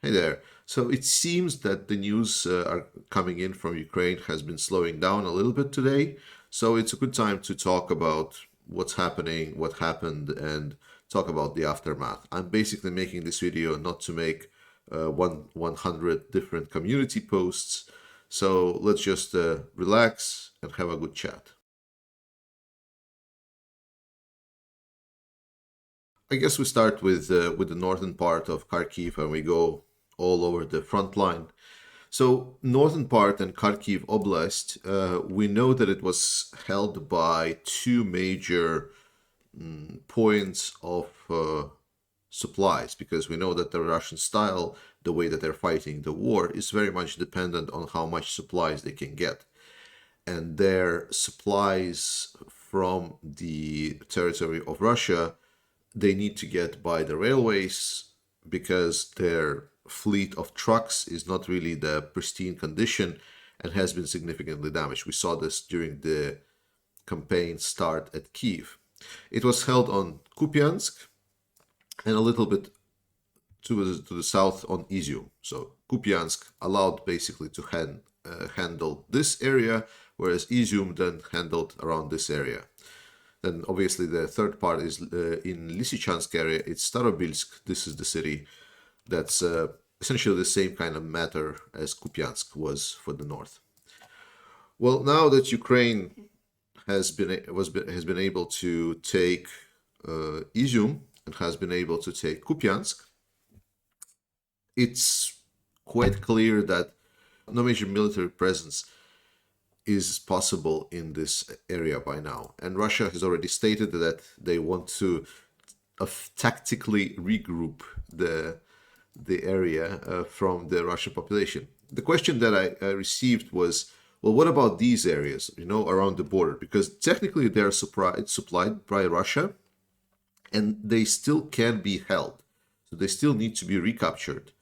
Hey there. So it seems that the news are coming in from Ukraine has been slowing down a little bit today. So it's a good time to talk about what's happening, what happened, and talk about the aftermath. I'm basically making this video not to make 100 different community posts. So let's just relax and have a good chat. I guess we start with the northern part of Kharkiv and we go all over the front line. So, northern part and Kharkiv Oblast, we know that it was held by two major points of supplies because we know that the Russian style, the way that they're fighting the war, is very much dependent on how much supplies they can get. And their supplies from the territory of Russia, they need to get by the railways because their fleet of trucks is not really the pristine condition and has been significantly damaged. We saw this during the campaign start at Kiev. It was held on Kupiansk and a little bit to the south on Izium. So Kupiansk allowed basically to handle this area, whereas Izium then handled around this area. Then obviously the third part is in Lysychansk area. It's Starobilsk. This is the city that's essentially the same kind of matter as Kupiansk was for the north. Well, now that Ukraine has been able to take Izium and has been able to take Kupiansk, it's quite clear that no major military presence is possible in this area by now. And Russia has already stated that they want to tactically regroup the area from the Russian population. The question that I received was, well, what about these areas, around the border? Because technically they're supplied by Russia and they still can be held. So they still need to be recaptured.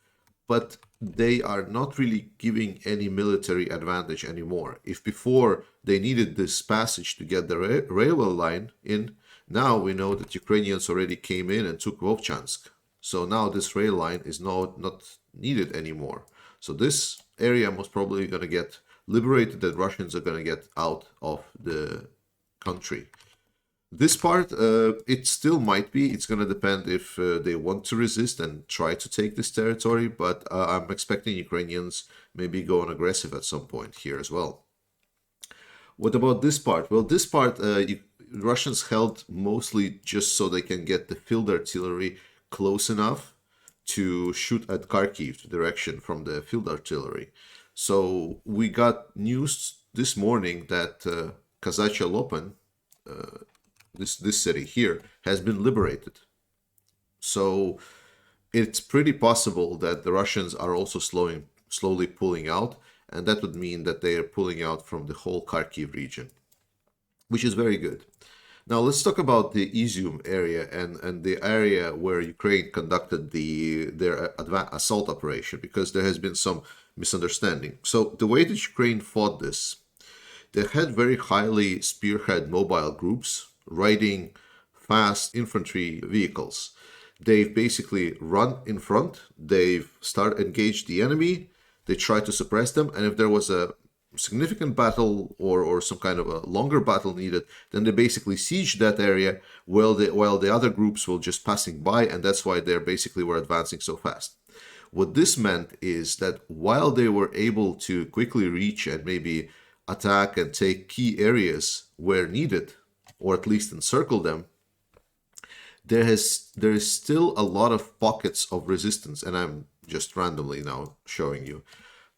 But they are not really giving any military advantage anymore. If before they needed this passage to get the railway line in, now we know that Ukrainians already came in and took Vovchansk. So now this rail line is not needed anymore. So this area most probably going to get liberated and Russians are going to get out of the country. This part, it still might be. It's going to depend if they want to resist and try to take this territory, but I'm expecting Ukrainians maybe go on aggressive at some point here as well. What about this part? Well, this part, Russians held mostly just so they can get the field artillery close enough to shoot at Kharkiv direction from the field artillery. So we got news this morning that Kazachia Lopan, this city here, has been liberated. So it's pretty possible that the Russians are also slowly pulling out, and that would mean that they are pulling out from the whole Kharkiv region, which is very good. Now let's talk about the Izium area and the area where Ukraine conducted their assault operation, because there has been some misunderstanding. So the way that Ukraine fought this, they had very highly spearhead mobile groups riding fast infantry vehicles. They've basically run in front, they've engaged the enemy, they tried to suppress them, and if there was a significant battle or some kind of a longer battle needed, then they basically sieged that area while the other groups were just passing by, and that's why they basically were advancing so fast. What this meant is that while they were able to quickly reach and maybe attack and take key areas where needed, or at least encircle them, there is still a lot of pockets of resistance, and I'm just randomly now showing you,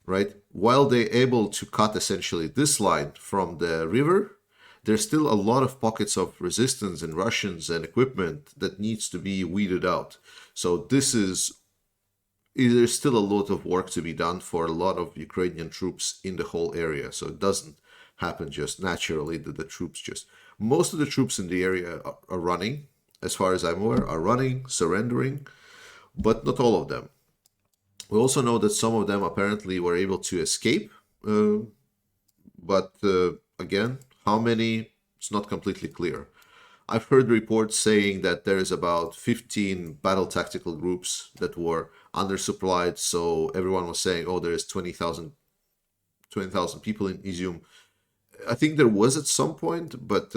right? While they're able to cut essentially this line from the river, there's still a lot of pockets of resistance and Russians and equipment that needs to be weeded out. So there's still a lot of work to be done for a lot of Ukrainian troops in the whole area. So it doesn't happen just naturally that the troops most of the troops in the area are running, as far as I'm aware, are running, surrendering, but not all of them. We also know that some of them apparently were able to escape, but again, how many, it's not completely clear. I've heard reports saying that there is about 15 battle tactical groups that were undersupplied. So everyone was saying, oh, there's 20,000 people in Izium. I think there was at some point, but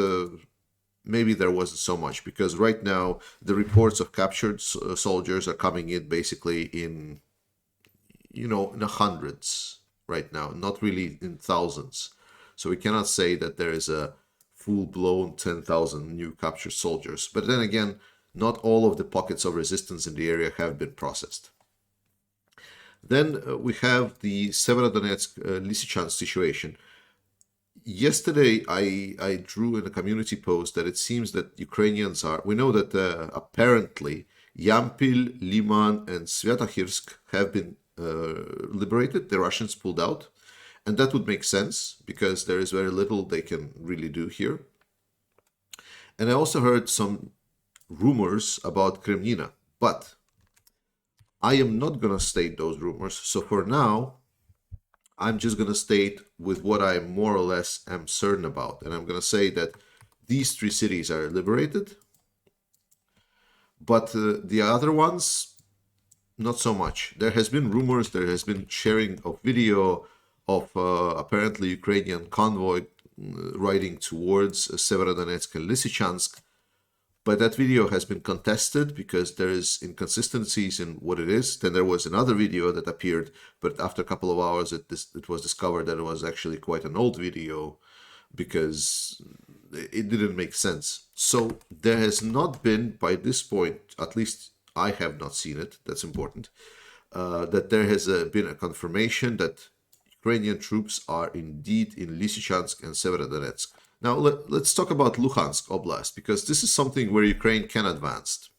maybe there wasn't so much, because right now the reports of captured soldiers are coming in basically in, in the hundreds right now, not really in thousands. So we cannot say that there is a full-blown 10,000 new captured soldiers. But then again, not all of the pockets of resistance in the area have been processed. Then we have the Severodonetsk Lysychansk situation. Yesterday, I drew in a community post that it seems that Ukrainians are. We know that apparently Yampil, Liman, and Svyatokirsk have been liberated. The Russians pulled out, and that would make sense because there is very little they can really do here. And I also heard some rumors about Kremnina, but I am not going to state those rumors. So for now, I'm just going to state with what I more or less am certain about. And I'm going to say that these three cities are liberated, but the other ones, not so much. There has been rumors, there has been sharing of video of apparently Ukrainian convoy riding towards Severodonetsk and Lysychansk. But that video has been contested because there is inconsistencies in what it is. Then there was another video that appeared, but after a couple of hours, it was discovered that it was actually quite an old video because it didn't make sense. So there has not been, by this point, at least I have not seen it, that's important, that there has been a confirmation that Ukrainian troops are indeed in Lysychansk and Severodonetsk. Now let's talk about Luhansk Oblast, because this is something where Ukraine can advance,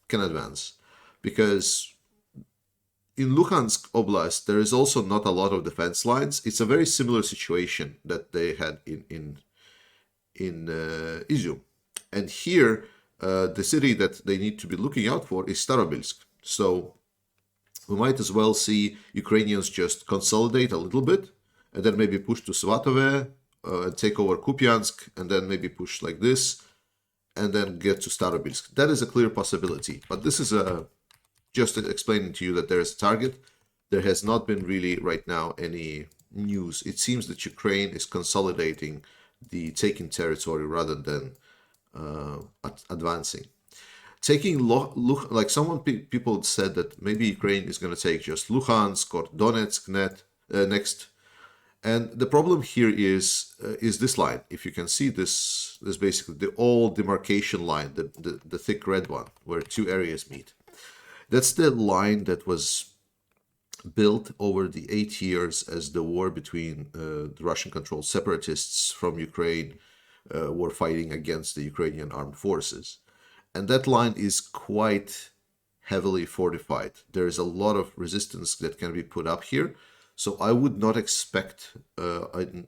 because in Luhansk Oblast there is also not a lot of defense lines. It's a very similar situation that they had in Izium, and here the city that they need to be looking out for is Starobilsk. So we might as well see Ukrainians just consolidate a little bit and then maybe push to Svatove, take over Kupiansk, and then maybe push like this, and then get to Starobilsk. That is a clear possibility. But this is just explaining to you that there is a target. There has not been really right now any news. It seems that Ukraine is consolidating the taken territory rather than advancing. Taking like people said that maybe Ukraine is going to take just Luhansk or Donetsk next. And the problem here is this line. If you can see this basically the old demarcation line, the thick red one, where two areas meet. That's the line that was built over the 8 years as the war between the Russian-controlled separatists from Ukraine were fighting against the Ukrainian armed forces. And that line is quite heavily fortified. There is a lot of resistance that can be put up here. So I would not expect an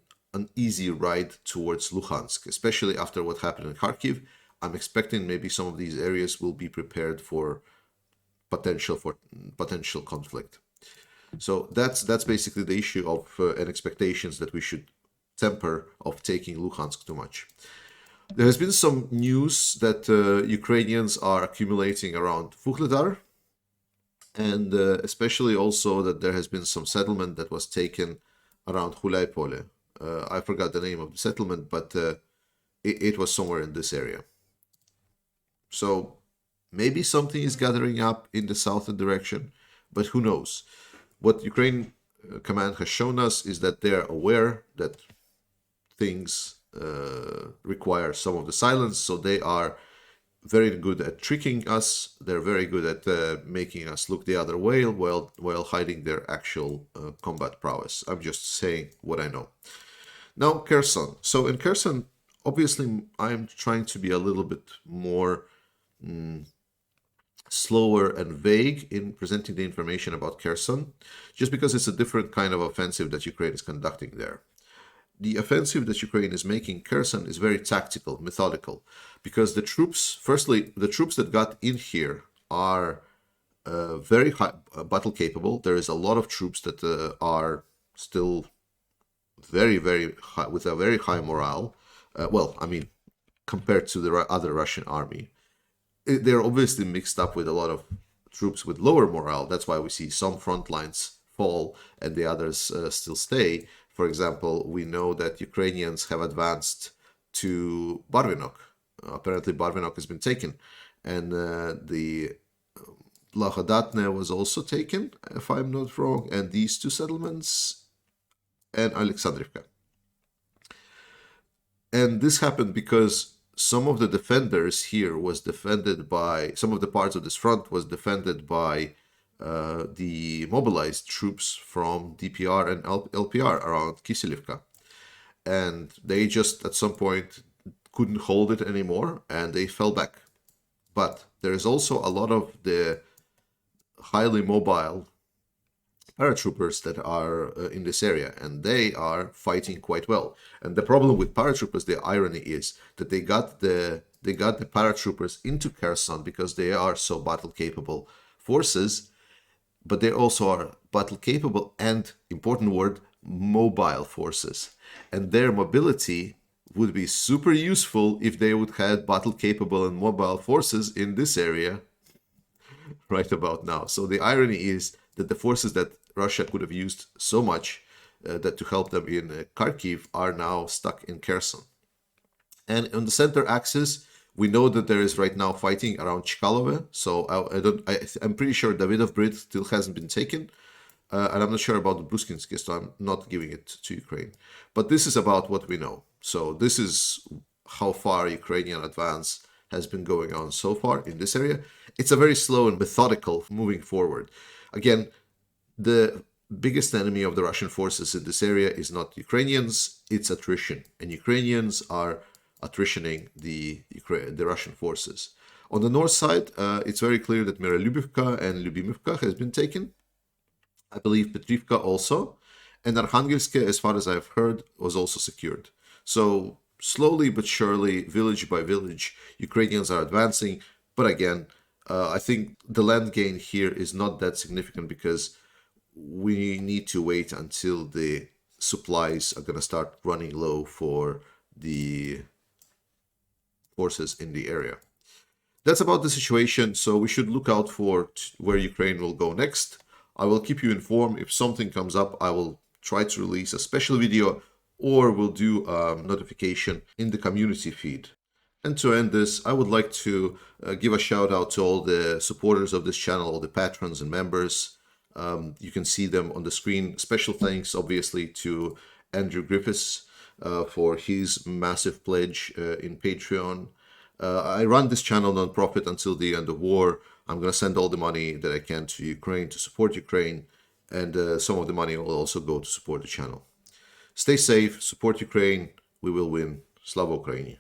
easy ride towards Luhansk, especially after what happened in Kharkiv. I'm expecting maybe some of these areas will be prepared for potential conflict. So that's basically the issue of and expectations that we should temper of taking Luhansk too much. There has been some news that Ukrainians are accumulating around Vuhledar, and especially also that there has been some settlement that was taken around Hulaypole. I forgot the name of the settlement, but it was somewhere in this area. So maybe something is gathering up in the southern direction, but who knows? What Ukraine command has shown us is that they're aware that things require some of the silence, so they are very good at tricking us. They're very good at making us look the other way while hiding their actual combat prowess. I'm just saying what I know. Now, Kherson. So in Kherson, obviously, I'm trying to be a little bit more slower and vague in presenting the information about Kherson, just because it's a different kind of offensive that Ukraine is conducting there. The offensive that Ukraine is making Kherson is very tactical, methodical, because the troops, firstly, the troops that got in here are very high, battle capable. There is a lot of troops that are still very, very high, with a very high morale. Well, I mean, compared to the other Russian army. They're obviously mixed up with a lot of troops with lower morale. That's why we see some front lines fall and the others still stay. For example, we know that Ukrainians have advanced to Barvinok. Apparently, Barvinok has been taken, and the Lahadatne was also taken, if I'm not wrong, and these two settlements and Alexandrivka. And this happened because some of the defenders here was defended by some of the parts of this front was defended by the mobilized troops from DPR and LPR around Kisilivka, and they just at some point couldn't hold it anymore and they fell back. But there is also a lot of the highly mobile paratroopers that are in this area, and they are fighting quite well. And the problem with paratroopers, the irony is that they got the paratroopers into Kherson because they are so battle capable forces, but they also are battle capable and, important word, mobile forces. And their mobility would be super useful if they would have battle capable and mobile forces in this area right about now. So the irony is that the forces that Russia could have used so much that to help them in Kharkiv are now stuck in Kherson. And on the center axis, we know that there is right now fighting around Chkalove. So I'm pretty sure Davidov Brid still hasn't been taken. And I'm not sure about the Bruskinsky, so I'm not giving it to Ukraine. But this is about what we know. So this is how far Ukrainian advance has been going on so far in this area. It's a very slow and methodical moving forward. Again, the biggest enemy of the Russian forces in this area is not Ukrainians, it's attrition. And Ukrainians are attritioning the Russian forces. On the north side, it's very clear that Mirolюbivka and Lyubimivka has been taken. I believe Petrivka also. And Arkhangelsk, as far as I've heard, was also secured. So slowly but surely, village by village, Ukrainians are advancing. But again, I think the land gain here is not that significant because we need to wait until the supplies are going to start running low for the forces in the area. That's about the situation, so we should look out for where Ukraine will go next. I will keep you informed. If something comes up, I will try to release a special video or we'll do a notification in the community feed. And to end this, I would like to give a shout out to all the supporters of this channel, all the patrons and members. You can see them on the screen. Special thanks, obviously, to Andrew Griffiths for his massive pledge in Patreon. I run this channel non-profit until the end of war. I'm going to send all the money that I can to Ukraine to support Ukraine, and some of the money will also go to support the channel. Stay safe, support Ukraine, we will win. Slava Ukraini!